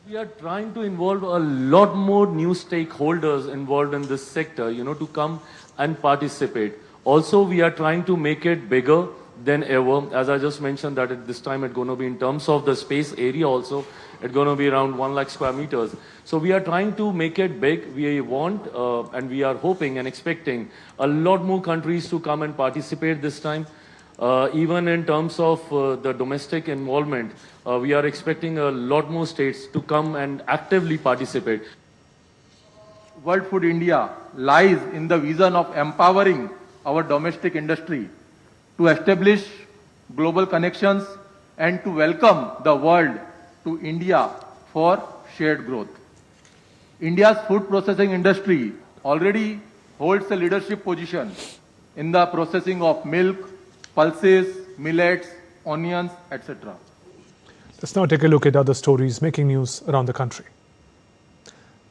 We are trying to involve a lot more new stakeholders involved in this sector, to come and participate. Also, we are trying to make it bigger than ever. As I just mentioned that at this time it's going to be in terms of the space area also, it's going to be around 1 lakh square meters. So we are trying to make it big. We want and we are hoping and expecting a lot more countries to come and participate this time. Even in terms of the domestic involvement, we are expecting a lot more states to come and actively participate. World Food India lies in the vision of empowering our domestic industry to establish global connections and to welcome the world to India for shared growth. India's food processing industry already holds a leadership position in the processing of milk, pulses, millets, onions, etc. Let's now take a look at other stories making news around the country.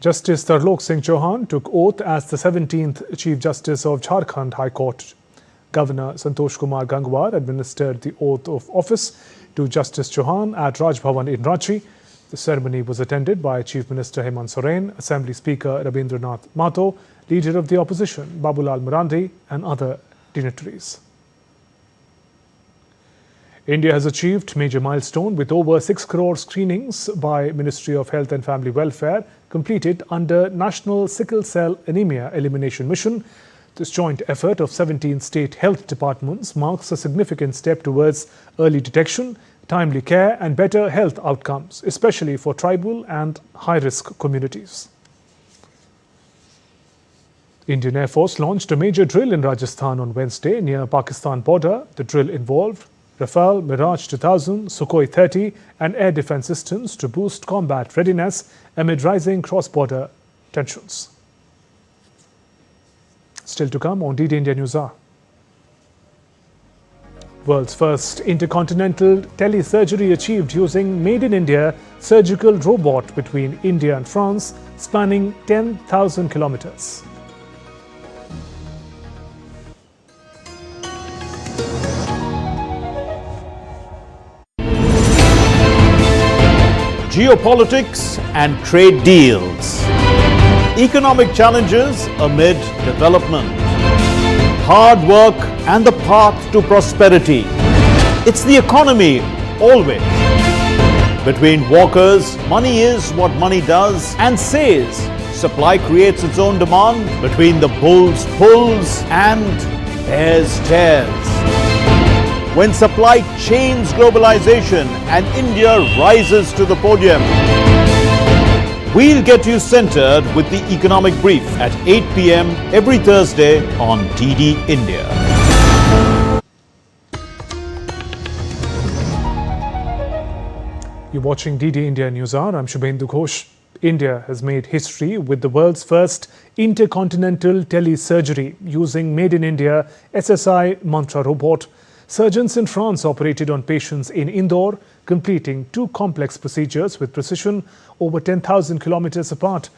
Justice Tarlok Singh Chauhan took oath as the 17th Chief Justice of Jharkhand High Court. Governor Santosh Kumar Gangwar administered the oath of office to Justice Chauhan at Raj Bhavan in Ranchi. The ceremony was attended by Chief Minister Hemant Soren, Assembly Speaker Rabindranath Mato, Leader of the Opposition Babulal Marandi and other dignitaries. India has achieved major milestone with over 6 crore screenings by Ministry of Health and Family Welfare completed under National Sickle Cell Anemia Elimination Mission. This joint effort of 17 state health departments marks a significant step towards early detection, timely care and better health outcomes, especially for tribal and high-risk communities. Indian Air Force launched a major drill in Rajasthan on Wednesday near Pakistan border. The drill involved Rafale, Mirage 2000, Sukhoi 30 and air defense systems to boost combat readiness amid rising cross-border tensions. Still to come on DD India Newshour. World's first intercontinental telesurgery achieved using Made in India surgical robot between India and France, spanning 10,000 kilometers. Geopolitics and trade deals. Economic challenges amid development. Hard work and the path to prosperity. It's the economy always. Between walkers, money is what money does and says. Supply creates its own demand. Between the bulls pulls and bears tears. When supply chains globalization and India rises to the podium. We'll get you centered with the economic brief at 8 p.m. every Thursday on DD India. You're watching DD India Newshour. I'm Shubhendu Ghosh. India has made history with the world's first intercontinental telesurgery using Made in India SSI Mantra robot. Surgeons in France operated on patients in Indore, completing 2 complex procedures with precision over 10,000 kilometers apart.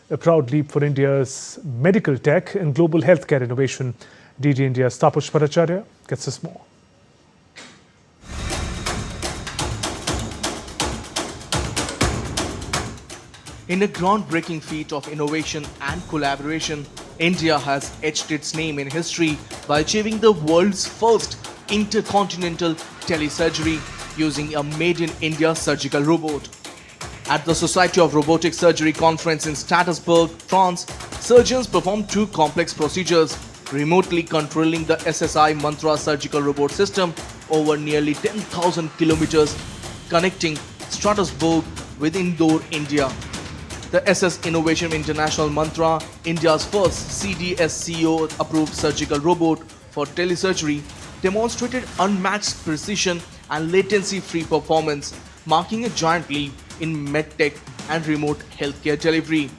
A proud leap for India's medical tech and global healthcare innovation. DD India's Tapush Paracharya gets us more. In a groundbreaking feat of innovation and collaboration, India has etched its name in history by achieving the world's first intercontinental telesurgery using a Made in India surgical robot. At the Society of Robotic Surgery conference in Strasbourg, France, surgeons performed 2 complex procedures, remotely controlling the SSI Mantra surgical robot system over nearly 10,000 kilometers, connecting Strasbourg with Indore, India. The SS Innovation International Mantra, India's first CDSCO approved surgical robot for telesurgery, demonstrated unmatched precision and latency-free performance, marking a giant leap in medtech and remote healthcare delivery.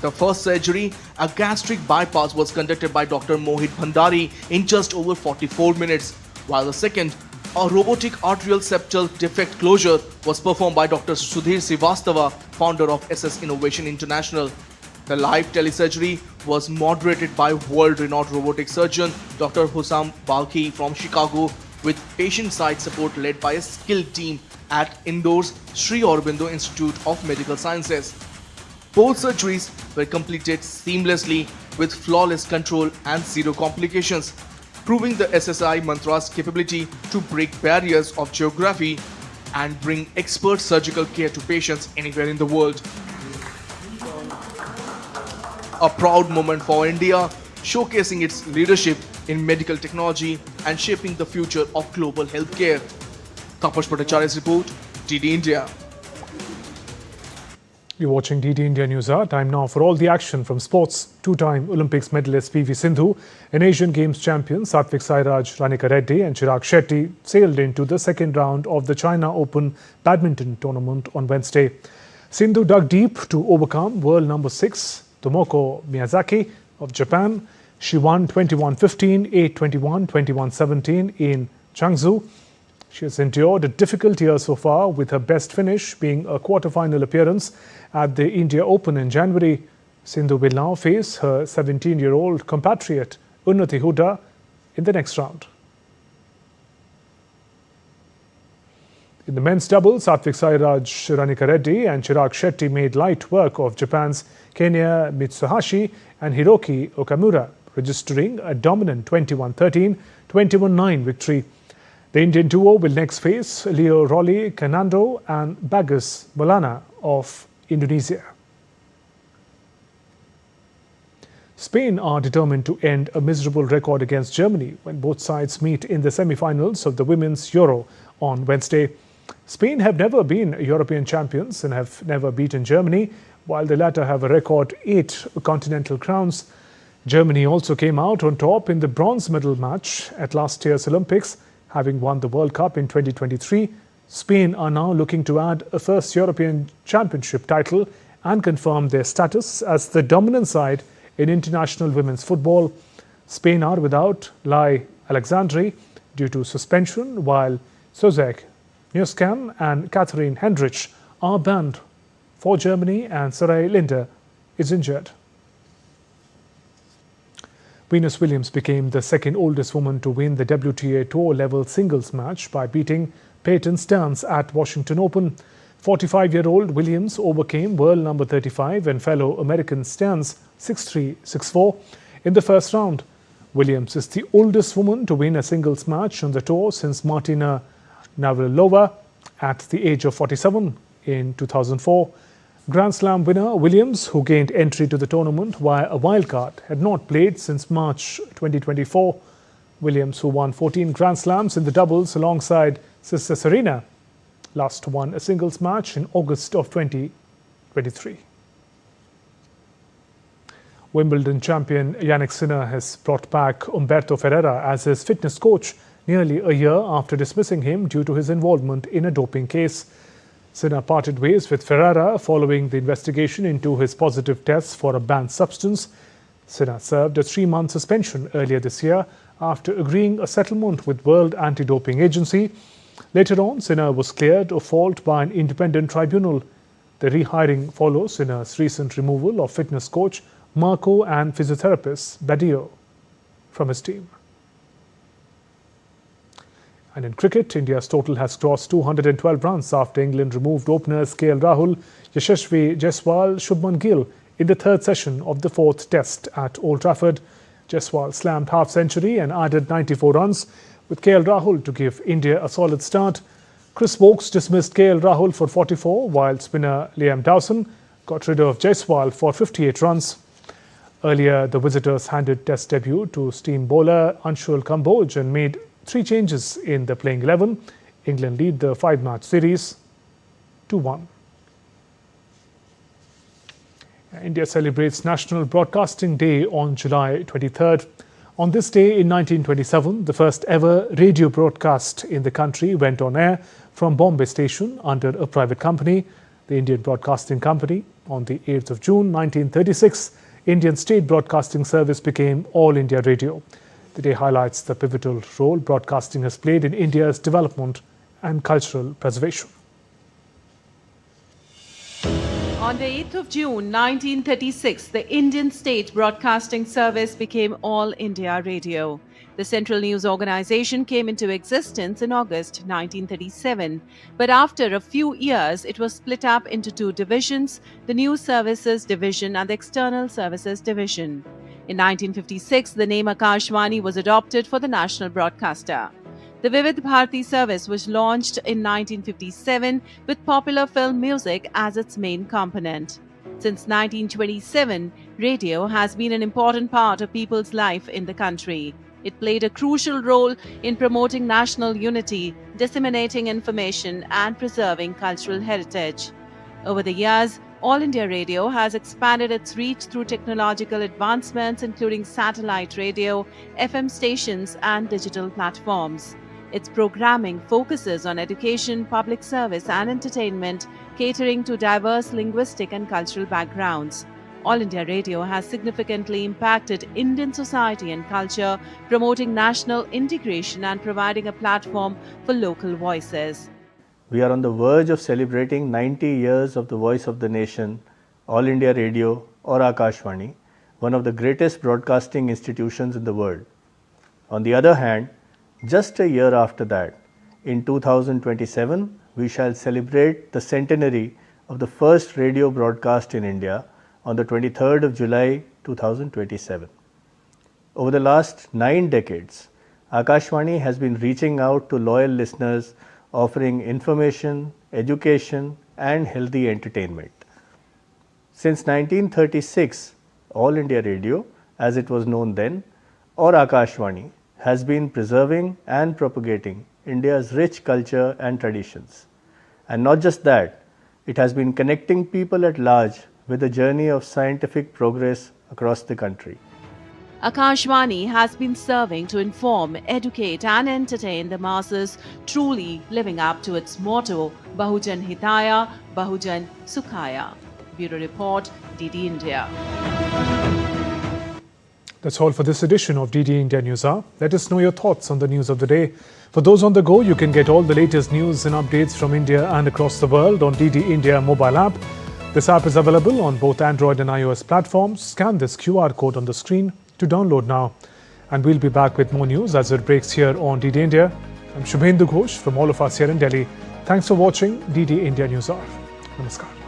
The first surgery, a gastric bypass, was conducted by Dr. Mohit Bhandari in just over 44 minutes, while the second, a robotic arterial septal defect closure, was performed by Dr. Sudhir Srivastava, founder of SS Innovation International. The live telesurgery was moderated by world-renowned robotic surgeon Dr. Hussam Balkhi from Chicago, with patient-side support led by a skilled team at Indore's Sri Aurobindo Institute of Medical Sciences. Both surgeries were completed seamlessly with flawless control and zero complications, proving the SSI Mantra's capability to break barriers of geography and bring expert surgical care to patients anywhere in the world. A proud moment for India, showcasing its leadership in medical technology and shaping the future of global healthcare. Tapash Bhattacharya's report, DD India. You're watching DD India Newshour. Time now for all the action from sports. Two-time Olympics medalist PV Sindhu and Asian Games champion Satvik Sairaj Ranikareddy and Chirag Shetty sailed into the second round of the China Open badminton tournament on Wednesday. Sindhu dug deep to overcome world number 6 Tomoko Miyazaki of Japan. She won 21-15, 8-21, 21-17 in Changzhou. She has endured a difficult year so far, with her best finish being a quarter-final appearance at the India Open in January. Sindhu will now face her 17-year-old compatriot Unnati Hooda in the next round. In the men's doubles, Satvik Sairaj Ranikareddy and Chirag Shetty made light work of Japan's Kenya Mitsuhashi and Hiroki Okamura, registering a dominant 21-13, 21-9 victory. The Indian duo will next face Leo Rolly Canando and Bagus Maulana of Indonesia. Spain are determined to end a miserable record against Germany when both sides meet in the semi-finals of the Women's Euro on Wednesday. Spain have never been European champions and have never beaten Germany, while the latter have a record 8 continental crowns. Germany also came out on top in the bronze medal match at last year's Olympics, having won the World Cup in 2023. Spain are now looking to add a first European Championship title and confirm their status as the dominant side in international women's football. Spain are without Lai Alexandri due to suspension, while Sozek Newscam and Catherine Hendrich are banned for Germany, and Sarai Linder is injured. Venus Williams became the second oldest woman to win the WTA Tour level singles match by beating Peyton Stearns at Washington Open. 45-year-old Williams overcame world number 35 and fellow American Stearns 6-3, 6-4 in the first round. Williams is the oldest woman to win a singles match on the tour since Martina Navratilova at the age of 47 in 2004. Grand Slam winner Williams, who gained entry to the tournament via a wildcard, had not played since March 2024. Williams, who won 14 Grand Slams in the doubles alongside sister Serena, last won a singles match in August of 2023. Wimbledon champion Jannik Sinner has brought back Umberto Ferreira as his fitness coach nearly a year after dismissing him due to his involvement in a doping case. Sinner parted ways with Ferreira following the investigation into his positive tests for a banned substance. Sinner served a 3-month suspension earlier this year after agreeing a settlement with World Anti-Doping Agency. Later on, Sinner was cleared of fault by an independent tribunal. The rehiring follows Sinner's recent removal of fitness coach Marco and physiotherapist Badio from his team. And in cricket, India's total has crossed 212 runs after England removed openers KL Rahul, Yashasvi Jaiswal, Shubman Gill in the third session of the fourth test at Old Trafford. Jaiswal slammed half-century and added 94 runs, with KL Rahul to give India a solid start. Chris Wokes dismissed KL Rahul for 44, while spinner Liam Dawson got rid of Jaiswal for 58 runs. Earlier, the visitors handed test debut to steam bowler Anshul Kamboj and made 3 changes in the playing 11. England lead the 5-match series 2-1. India celebrates National Broadcasting Day on July 23rd. On this day in 1927, the first ever radio broadcast in the country went on air from Bombay Station under a private company, the Indian Broadcasting Company. On the 8th of June 1936, Indian State Broadcasting Service became All India Radio. The day highlights the pivotal role broadcasting has played in India's development and cultural preservation. On the 8th of June 1936, the Indian State Broadcasting Service became All India Radio. The Central News Organization came into existence in August 1937, but after a few years it was split up into two divisions, the News Services Division and the External Services Division. In 1956, the name Akashvani was adopted for the national broadcaster. The Vivid Bharati service was launched in 1957 with popular film music as its main component. Since 1927, radio has been an important part of people's life in the country. It played a crucial role in promoting national unity, disseminating information, and preserving cultural heritage. Over the years, All India Radio has expanded its reach through technological advancements, including satellite radio, FM stations, and digital platforms. Its programming focuses on education, public service, and entertainment, catering to diverse linguistic and cultural backgrounds. All India Radio has significantly impacted Indian society and culture, promoting national integration and providing a platform for local voices. We are on the verge of celebrating 90 years of the Voice of the Nation, All India Radio or Akashvani, one of the greatest broadcasting institutions in the world. On the other hand, just a year after that, in 2027, we shall celebrate the centenary of the first radio broadcast in India on the 23rd of July 2027. Over the last 9 decades, Akashvani has been reaching out to loyal listeners, offering information, education, and healthy entertainment. Since 1936, All India Radio, as it was known then, or Akashvani, has been preserving and propagating India's rich culture and traditions. And not just that, it has been connecting people at large with the journey of scientific progress across the country. Akashvani has been serving to inform, educate, and entertain the masses, truly living up to its motto, Bahujan Hitaya, Bahujan Sukhaya. Bureau Report, DD India. That's all for this edition of DD India News Hour. Let us know your thoughts on the news of the day. For those on the go, you can get all the latest news and updates from India and across the world on DD India mobile app. This app is available on both Android and iOS platforms. Scan this QR code on the screen to download now. And we'll be back with more news as it breaks here on DD India. I'm Shubhendu Ghosh from all of us here in Delhi. Thanks for watching DD India News Hour. Namaskar.